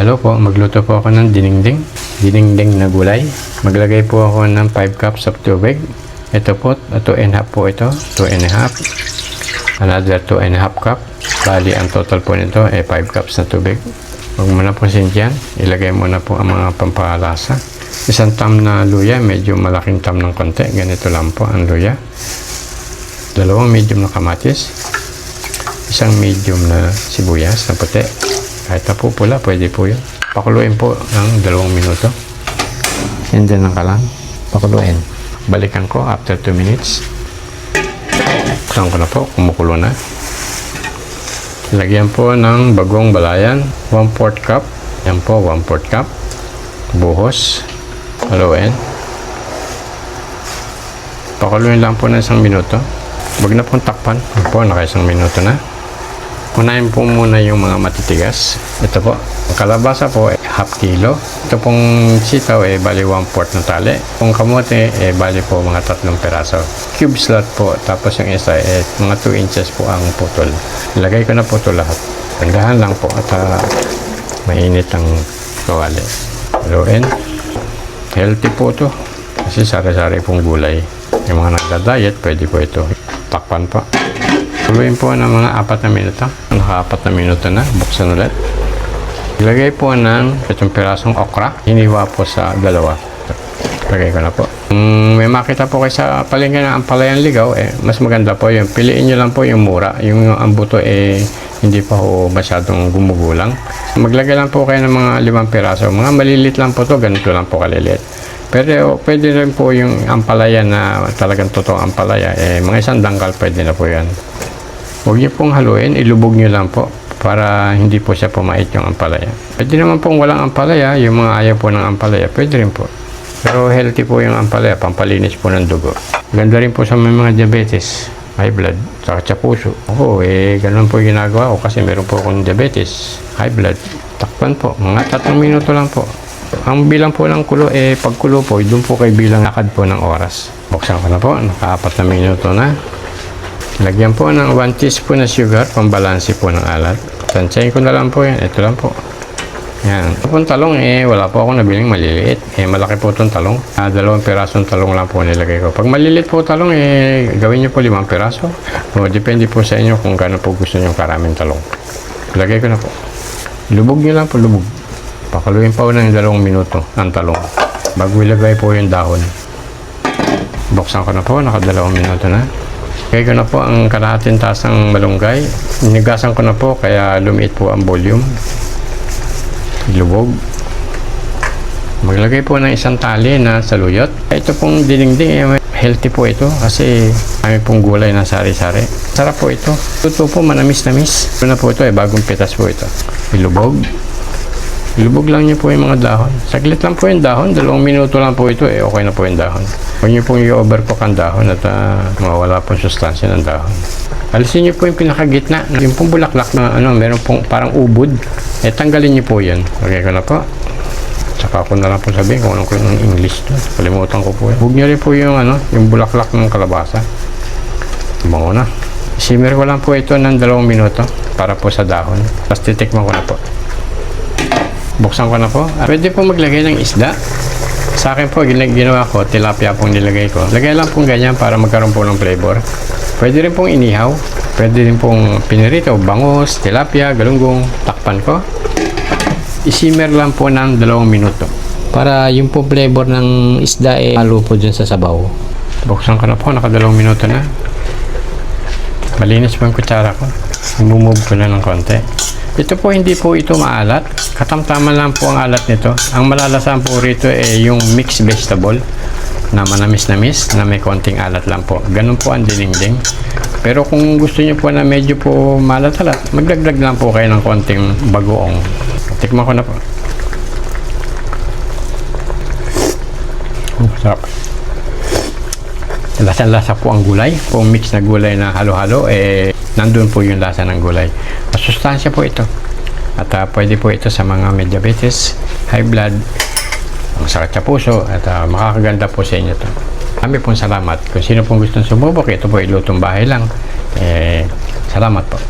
Hello po, magluto po ako ng dinengdeng na gulay. Maglagay po ako ng 5 cups of tubig. Ito po, 2.5 po ito, 2.5. Another 2.5 cup. Bali, ang total po nito ay 5 cups na tubig. Huwag mo na po sindihan. Ilagay mo na po ang mga pampalasa. Isang tam na luya, medyo malaking tam ng konti. Ganito lang po ang luya. 2 medium na kamatis. Isang medium na sibuyas na puti. Kahit na po pula, pwede po yun. Pakuluin po ng 2 minuto. And then ka lang. Pakuluin. Balikan ko after 2 minutes. Buksan ko na po. Kumukulo na. Lagyan po ng bagong balayan. 1/4 cup. Yan po, 1/4 cup. Buhos. Haluin. Pakuluin lang po ng 1 minuto. Huwag na pong takpan. Yan po, naka 1 minuto na. Unahin po muna yung mga matitigas. Ito po, kalabasa po, half kilo. Ito pong sitaw, bali 1/4 na tali. Kung kamote, bali po mga 3 peraso. Cube slot po, tapos yung isa, mga 2 inches po ang putol. Ilagay ko na po ito lahat. Tanggahan lang po at mainit ang kawali. Haluin. Healthy po ito. Kasi sari-sari pong gulay. Yung mga nagda-diet, pwede po ito. Takpan pa. Haluin po ng mga 4 na minuto. Naka 4 na minuto na. Buksan ulit. Ilagay po ng 7 pirasong okra. Hiniwa po sa 2. Lagay ko na po. May makita po kayo sa palengke ng ampalayan ligaw, mas maganda po yun. Piliin nyo lang po yung mura. Yung ang buto hindi pa po masyadong gumugulang. Maglagay lang po kayo ng mga 5 piraso. Mga malilit lang po to. Ganito lang po kaliliit. Pero pwede rin po yung ampalaya na talagang totoong ampalaya. Mga 1 dangkal pwede na po yan. Huwag niyo pong haluin, ilubog niyo lang po para hindi po siya pumait yung ampalaya. Pwede naman pong walang ampalaya, yung mga ayaw po ng ampalaya, pwede rin po. Pero healthy po yung ampalaya, pampalinis po ng dugo. Ganda rin po sa mga diabetes, high blood, saka sa puso. Oo, ganun po ginagawa ko kasi meron po akong diabetes, high blood. Takpan po, mga 3 minuto lang po. Ang bilang po ng kulo, pagkulo po, doon po kayo bilang lakad po ng oras. Buksan ko na po, naka 4 na minuto na. Lagyan po ng 1 teaspoon na sugar, pambalansi po ng alat. Tansyahin ko na lang po yan. Ito lang po. Yan. Ito pong talong, wala po ako nabiling maliliit. Malaki po itong talong. 2 pirasong talong lang po nilagay ko. Pag maliliit po talong, gawin nyo po 5 piraso. O, depende po sa inyo kung gaano po gusto nyo karaming talong. Lagay ko na po. Lubog nyo lang po, lubog. Pakaluin pa po ng 2 minuto ang talong. Bago ilagay po yung dahon. Buksan ko na po, naka 2 minuto na. Kaya ko na po ang kalahating tasang malunggay. Inigasan ko na po kaya lumiit po ang volume. Lubog. Maglagay po ng 1 tali na saluyot. Ito pong dinengdeng, healthy po ito kasi kami pong gulay na sari-sari. Sarap po ito. Ito po manamis-namis. Ito na po ito, bagong pitas po ito. Ilubog. Ilubog lang niyo po yung mga dahon. Saglit lang po yung dahon. 2 minuto lang po ito. Okay na po yung dahon. Huwag niyo pong i-overcook ang dahon at mawala po sustansya ng dahon. Alisin niyo po yung pinakagitna. Yung pong bulaklak na meron pong parang ubod. Tanggalin niyo po yan. Okay ko na po. Saka ko na lang po sabihin kung anong ng English. Kalimutan ko po yan. Huwag niyo rin po yung bulaklak ng kalabasa. Bango na. Simmer ko lang po ito ng 2 minuto para po sa dahon. Tapos titikman ko na po. Buksan ko na po. Pwede po maglagay ng isda. Sa akin po, ginawa ko, tilapia pong nilagay ko. Lagay lang pong ganyan para magkaroon po ng flavor. Pwede rin pong inihaw. Pwede rin pong pinirito, bangus, tilapia, galunggong. Takpan ko. Isimmer lang po ng 2 minuto. Para yung po flavor ng isda halo po dyan sa sabaw. Buksan ko na po, naka 2 minuto na. Malinis po yung kutsara ko. Mumove ko na ng konti. Ito po hindi po ito maalat. Katamtaman lang po ang alat nito. Ang malalasahan po rito yung mixed vegetable na manamis-namis na may konting alat lang po. Ganun po ang dinengdeng. Pero kung gusto niyo po na medyo po malat-alat, magdagdag lang po kayo ng konting bagoong. Tikman ko na po. Sarap. Lasa-lasa po ang gulay. Kung mix na gulay na halo-halo, nandun po yung lasa ng gulay. Masustansya po ito. At pwede po ito sa mga may diabetes, high blood, ang sakit sa puso, at makakaganda po sa inyo ito. Kami pong salamat. Kung sino pong gustong sumubok, ito po ilutong bahay lang. Salamat po.